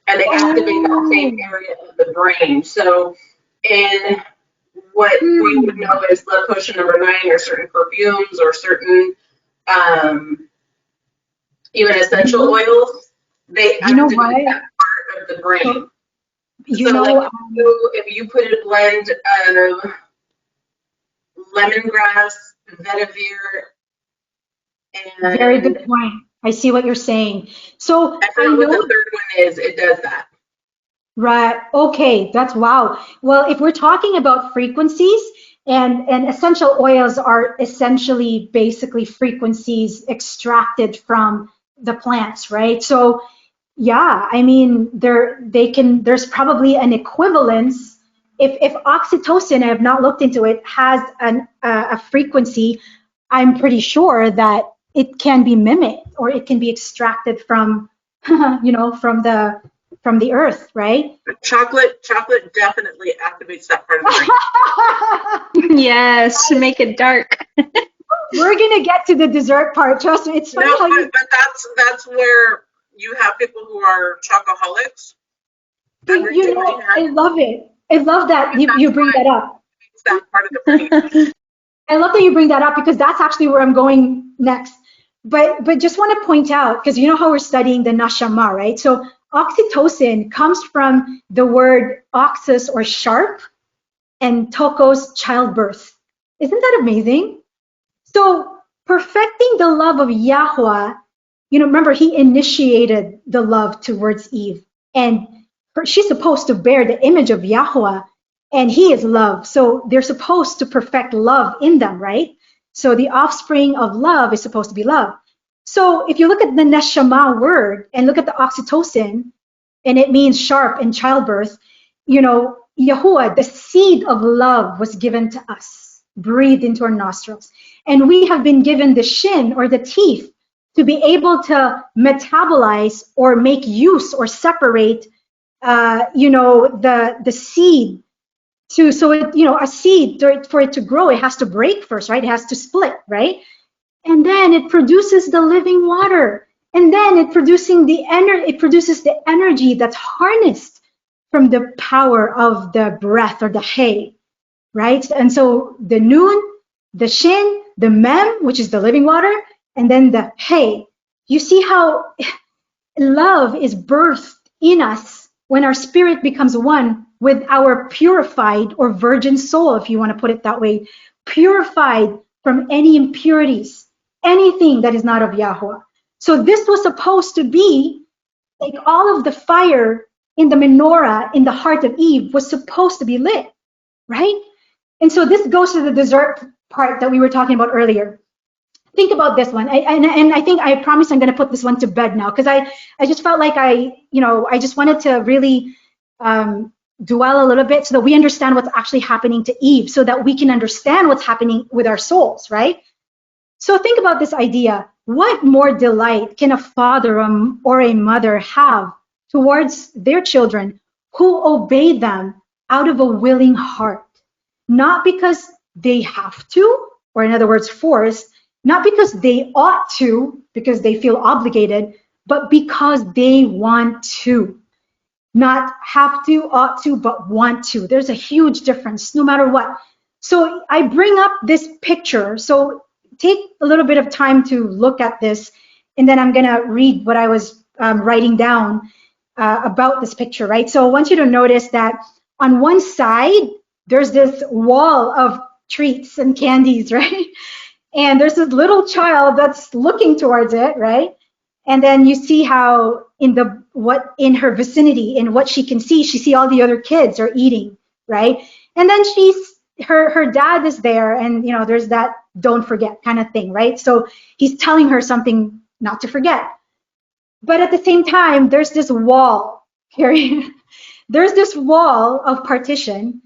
and they activate that same area of the brain. So in what we would know as love potion number 9, or certain perfumes or certain even essential oils, they activate that part of the brain. If you put a blend of lemongrass, vetiver, and very good point. I see what you're saying. So I forget what the third one is. It does that. Right. Okay. That's wow. Well, if we're talking about frequencies, and essential oils are essentially basically frequencies extracted from the plants, right? So yeah, I mean, there's probably an equivalence. If oxytocin, I have not looked into it, has a frequency, I'm pretty sure that it can be mimicked, or it can be extracted from, from the earth, right? Chocolate definitely activates that part of the brain. Yes, to make it dark. We're gonna get to the dessert part. Trust me, it's funny how but that's where you have people who are chocoholics. I love it. I love that you bring that up. It's that part of the brain. I love that you bring that up, because that's actually where I'm going next. But just want to point out, because you know how we're studying the nashama, right? So oxytocin comes from the word oxus or sharp and tokos childbirth. Isn't that amazing? So perfecting the love of Yahuah, remember he initiated the love towards Eve, and she's supposed to bear the image of Yahuah, and he is love. So they're supposed to perfect love in them, right? So the offspring of love is supposed to be love. So if you look at the neshama word and look at the oxytocin, and it means sharp in childbirth, Yahuah, the seed of love was given to us, breathed into our nostrils. And we have been given the shin or the teeth to be able to metabolize or make use or separate, the seed so it, a seed for it to grow, it has to break first, right? It has to split, right? And then it produces the living water. And then it produces the energy that's harnessed from the power of the breath or the hay, right? And so the noon, the shin, the mem, which is the living water, and then the hay. You see how love is birthed in us when our spirit becomes one with our purified or virgin soul, if you want to put it that way, purified from any impurities, anything that is not of Yahuah. So this was supposed to be like all of the fire in the menorah in the heart of Eve was supposed to be lit, right? And so this goes to the dessert part that we were talking about earlier. Think about this one. And I think I promise I'm going to put this one to bed now, because I just felt like I just wanted to really dwell a little bit so that we understand what's actually happening to Eve, so that we can understand what's happening with our souls, right? So think about this idea. What more delight can a father or a mother have towards their children who obey them out of a willing heart? Not because they have to, or in other words, forced, not because they ought to, because they feel obligated, but because they want to. Not have to, ought to, but want to. There's a huge difference no matter what. So I bring up this picture. So take a little bit of time to look at this, and then I'm going to read what I was writing down about this picture, right? So I want you to notice that on one side, there's this wall of treats and candies, right? And there's this little child that's looking towards it, right? And then you see how in in her vicinity, in what she can see, she see all the other kids are eating, right? And then her dad is there, and there's that don't forget kind of thing, right? So he's telling her something not to forget. But at the same time, there's this wall, Carrie. There's this wall of partition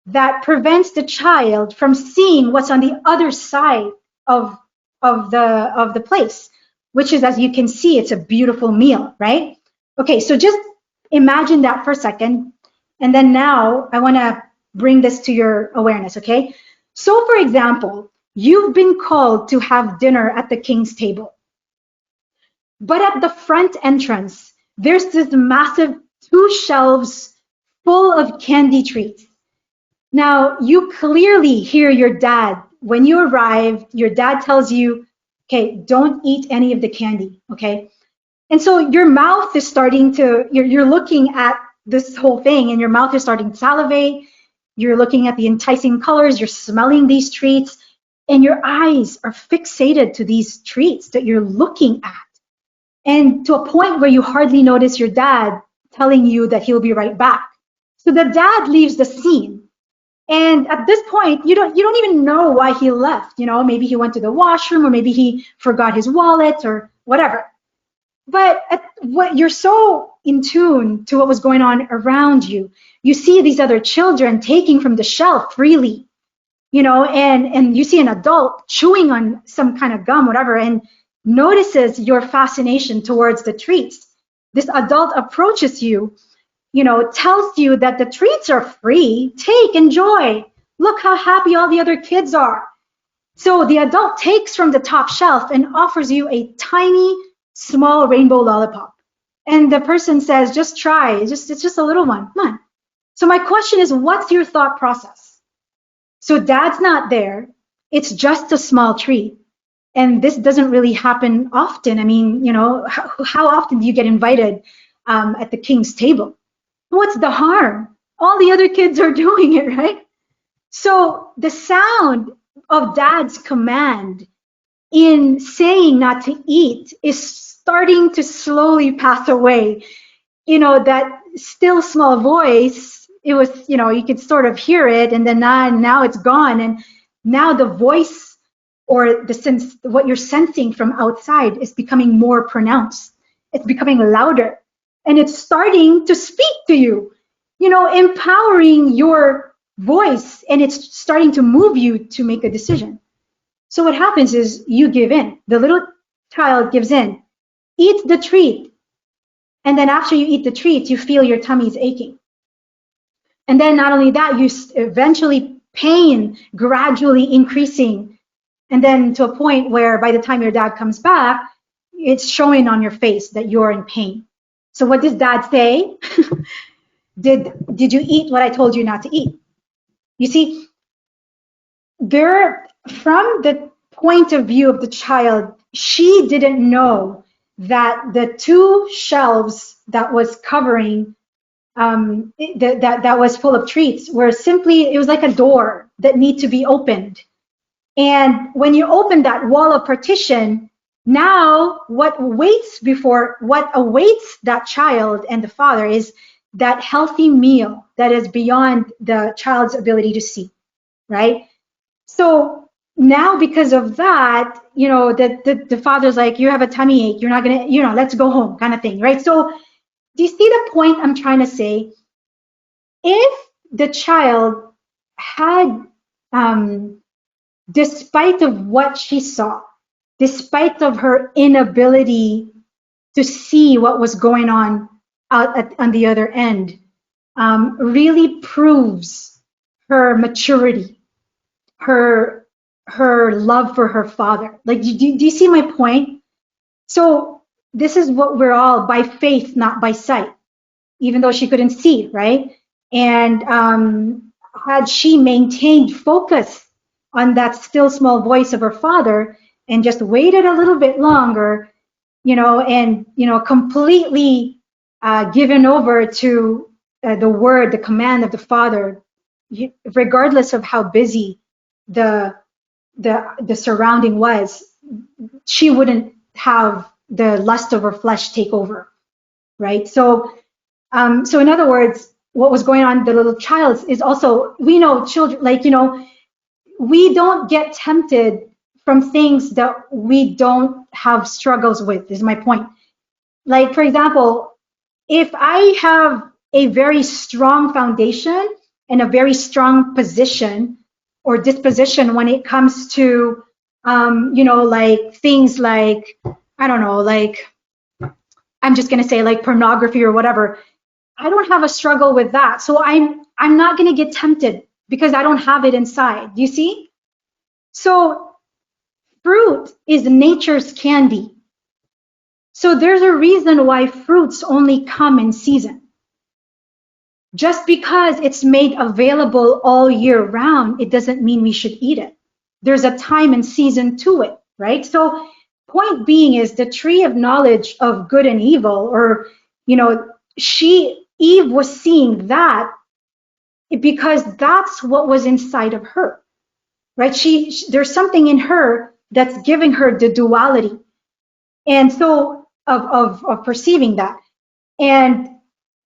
that prevents the child from seeing what's on the other side of the place, which is, as you can see, it's a beautiful meal, right? Okay, so just imagine that for a second, and then now I want to bring this to your awareness, okay? So for example, you've been called to have dinner at the king's table, but at the front entrance, there's this massive 2 shelves full of candy treats. Now, you clearly hear your dad. When you arrive, your dad tells you, okay, don't eat any of the candy, okay? And so your mouth is starting to, you're looking at this whole thing, and your mouth is starting to salivate. You're looking at the enticing colors, you're smelling these treats, and your eyes are fixated to these treats that you're looking at. And to a point where you hardly notice your dad telling you that he'll be right back. So the dad leaves the scene. And at this point, you don't even know why he left. Maybe he went to the washroom, or maybe he forgot his wallet, or whatever. But you're so in tune to what was going on around you. You see these other children taking from the shelf freely, and you see an adult chewing on some kind of gum, whatever, and notices your fascination towards the treats. This adult approaches you, tells you that the treats are free. Take, enjoy. Look how happy all the other kids are. So the adult takes from the top shelf and offers you a tiny, small rainbow lollipop. And the person says, just try. It's just a little one. Come on. So my question is, what's your thought process? So dad's not there. It's just a small treat. And this doesn't really happen often. I mean, how often do you get invited at the king's table? What's the harm? All the other kids are doing it, right? So the sound of dad's command in saying not to eat is starting to slowly pass away. That still small voice, it was, you could sort of hear it, and then now it's gone. And now the voice or the sense, what you're sensing from outside is becoming more pronounced. It's becoming louder, and it's starting to speak to you, empowering your voice, and it's starting to move you to make a decision. So what happens is you give in. The little child gives in, eats the treat, and then after you eat the treat, you feel your tummy's aching. And then not only that, you eventually pain gradually increasing, and then to a point where by the time your dad comes back, it's showing on your face that you're in pain. So what does dad say? Did you eat what I told you not to eat? You see, from the point of view of the child, she didn't know that the two shelves that was covering that was full of treats were simply, it was like a door that need to be opened. And when you open that wall of partition, now what awaits that child and the father is that healthy meal that is beyond the child's ability to see, right? So now because of that, the father's like, you have a tummy ache, you're not gonna, let's go home kind of thing, right? So do you see the point I'm trying to say? If the child had, despite of what she saw, despite of her inability to see what was going on on the other end, really proves her maturity, her love for her father. Like, do you see my point? So this is what we're all, by faith, not by sight, even though she couldn't see, right? And had she maintained focus on that still small voice of her father and just waited a little bit longer, and completely given over to the command of the father, regardless of how busy the surrounding was, she wouldn't have the lust of her flesh take over, right? So in other words, what was going on in the little child is also, we know children, like, we don't get tempted from things that we don't have struggles with, is my point. Like, for example, if I have a very strong foundation and a very strong position or disposition when it comes to, like things like, I don't know, like, I'm just going to say like pornography or whatever, I don't have a struggle with that. So I'm not going to get tempted because I don't have it inside. Do you see? So fruit is nature's candy. So there's a reason why fruits only come in season. Just because it's made available all year round, it doesn't mean we should eat it. There's a time and season to it, right? So point being is the tree of knowledge of good and evil, or, Eve was seeing that because that's what was inside of her, right? There's something in her that's giving her the duality, and so of perceiving that. And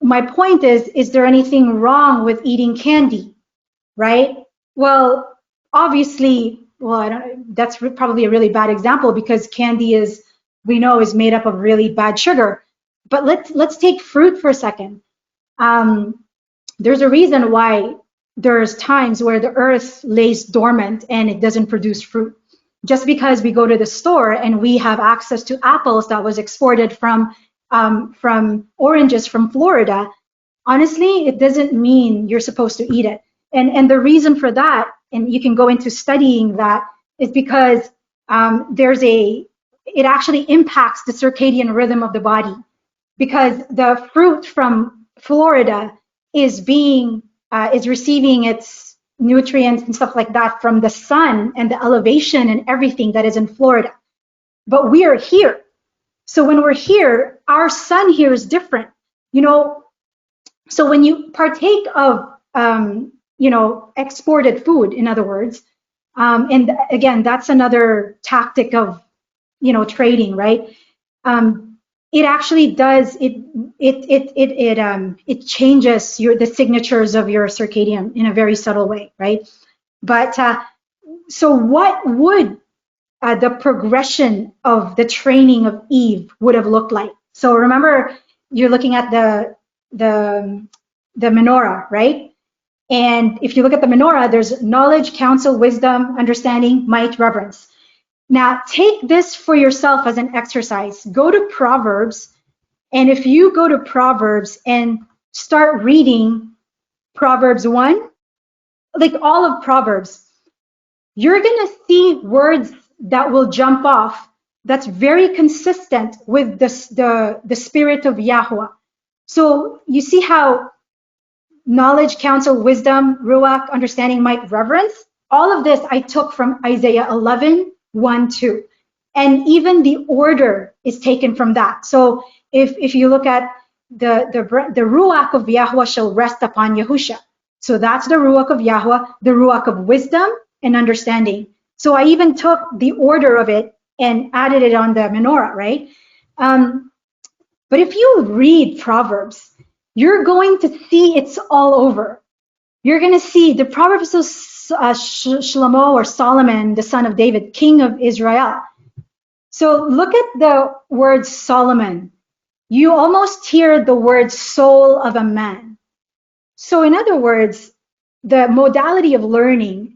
my point is there anything wrong with eating candy, right? Well, obviously, that's probably a really bad example because candy we know is made up of really bad sugar. But let's take fruit for a second. There's a reason why there's times where the earth lays dormant and it doesn't produce fruit. Just because we go to the store and we have access to apples that was exported from oranges from Florida, honestly, it doesn't mean you're supposed to eat it. And the reason for that, and you can go into studying that, is because it actually impacts the circadian rhythm of the body, because the fruit from Florida is receiving its nutrients and stuff like that from the sun and the elevation and everything that is in Florida. but we are here. So when we're here, our sun here is different. You know, so when you partake of, exported food, in other words, and again, that's another tactic of, trading, right? It actually does it changes the signatures of your circadian in a very subtle way, right? But so what would the progression of the training of Eve would have looked like? So remember, you're looking at the the menorah, right? And if you look at the menorah, there's knowledge, counsel, wisdom, understanding, might, reverence. Now take this for yourself as an exercise. Go to Proverbs, and if you go to Proverbs and start reading Proverbs 1, like all of Proverbs, you're going to see words that will jump off that's very consistent with the spirit of Yahuah. So you see how knowledge, counsel, wisdom, ruach, understanding, might, reverence, all of this I took from Isaiah 11, 1, 2. And even the order is taken from that. So if you look at the ruach of Yahuah shall rest upon Yahusha. So that's the ruach of Yahuah, the ruach of wisdom and understanding. So I even took the order of it and added it on the menorah, right? But if you read Proverbs, you're going to see it's all over. You're going to see the Proverbs of Shlomo or Solomon, the son of David, king of Israel. So look at the word Solomon. You almost hear the word soul of a man. So in other words, the modality of learning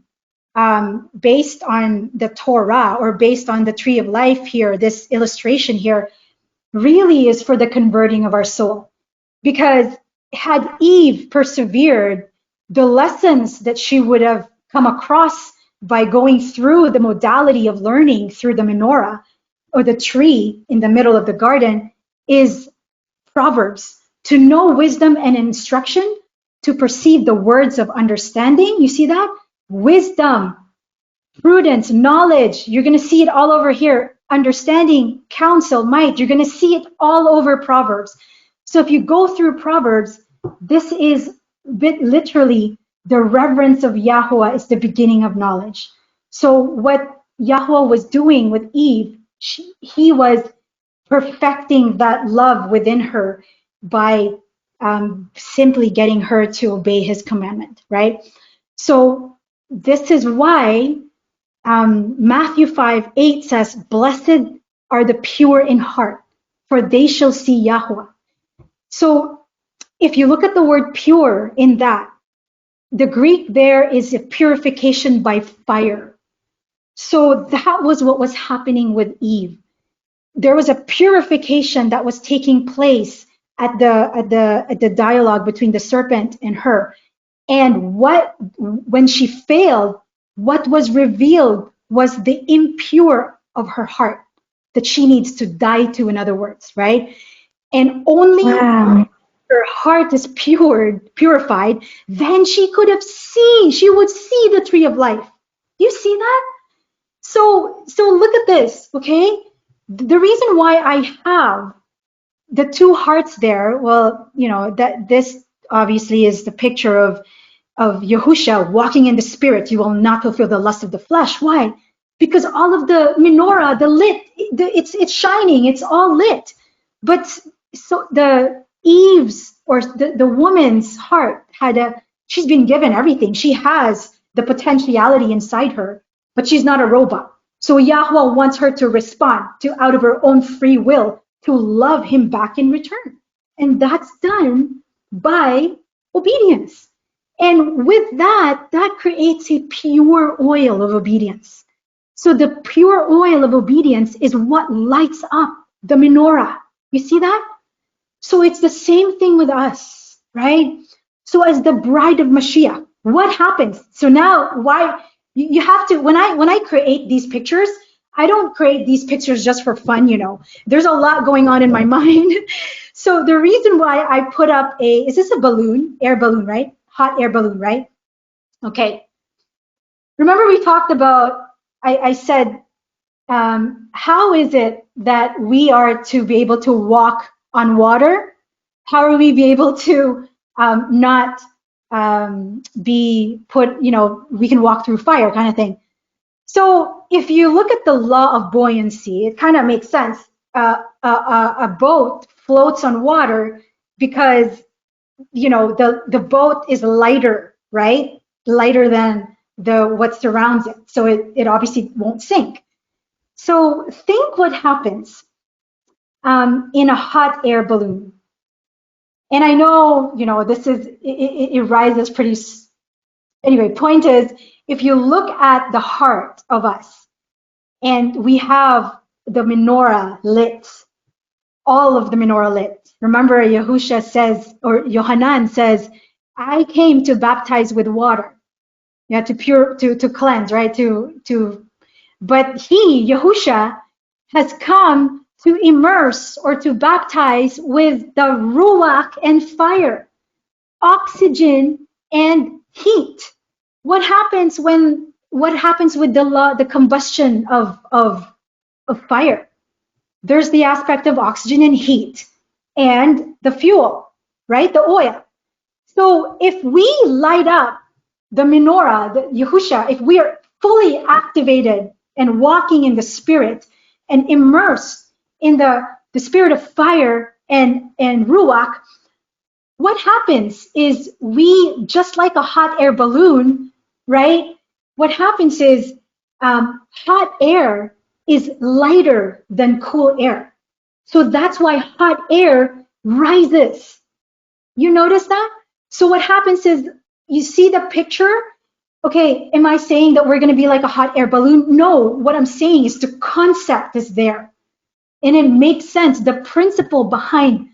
based on the Torah or based on the tree of life here, this illustration here, really is for the converting of our soul. Because had Eve persevered, the lessons that she would have come across by going through the modality of learning through the menorah or the tree in the middle of the garden is Proverbs. To know wisdom and instruction, to perceive the words of understanding. You see that? Wisdom, prudence, knowledge. You're going to see it all over here. Understanding, counsel, might. You're going to see it all over Proverbs. So if you go through Proverbs, this is literally the reverence of Yahuah is the beginning of knowledge. So what Yahuah was doing with Eve, he was perfecting that love within her by simply getting her to obey his commandment, right? So this is why Matthew 5:8 says, "Blessed are the pure in heart, for they shall see Yahuah." So if you look at the word pure in that, the Greek there is a purification by fire. So that was what was happening with Eve. There was a purification that was taking place at the dialogue between the serpent and her. And when she failed, what was revealed was the impure of her heart that she needs to die to, in other words, right? And only when her heart is purified, then she would see the tree of life. You see that? So look at this, okay? The reason why I have the two hearts there, well, that this obviously is the picture of Yahusha walking in the spirit. You will not fulfill the lust of the flesh. Why? Because all of the menorah, it's shining, it's all lit. But so the Eve's or the woman's heart she's been given everything. She has the potentiality inside her, but she's not a robot. So Yahuah wants her to respond out of her own free will to love him back in return. And that's done by obedience. And with that creates a pure oil of obedience. So the pure oil of obedience is what lights up the menorah. You see that? So it's the same thing with us, right? So as the bride of Mashiach, what happens? So now why you have to, when I create these pictures, I don't create these pictures just for fun, There's a lot going on in my mind. So the reason why I put up is this a balloon, air balloon, right? Hot air balloon, right? Okay. Remember we talked about, I said how is it that we are to be able to walk on water? How are we be able to not be put, we can walk through fire kind of thing. So if you look at the law of buoyancy, it kind of makes sense. A boat floats on water because, the boat is lighter, right? Lighter than what surrounds it. So it obviously won't sink. So think what happens in a hot air balloon. And I know, this is, it rises pretty, anyway, point is, if you look at the heart of us, and we have the menorah lit, all of the menorah lit. Remember, Yahushua says, or Yohanan says, I came to baptize with water, to cleanse, right? But Yahushua, has come to immerse or to baptize with the ruach and fire, oxygen and heat. What happens with the combustion of fire? There's the aspect of oxygen and heat and the fuel, right? The oil. So if we light up the menorah, the Yahushua, if we are fully activated and walking in the spirit and immersed in the spirit of fire and ruach, what happens is we, just like a hot air balloon, right? What happens is hot air is lighter than cool air. So that's why hot air rises. You notice that? So what happens is, you see the picture? Okay, am I saying that we're going to be like a hot air balloon? No, what I'm saying is the concept is there. And it makes sense. The principle behind,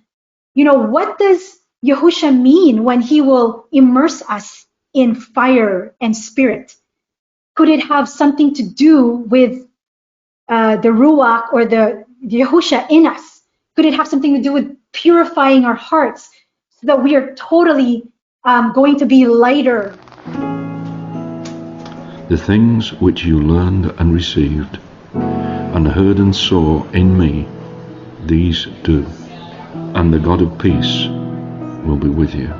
what does Yahushua mean when he will immerse us in fire and spirit? Could it have something to do with the Ruach or the Yahushua in us? Could it have something to do with purifying our hearts so that we are totally going to be lighter? The things which you learned and received, and heard and saw in me, these do, and the God of peace will be with you.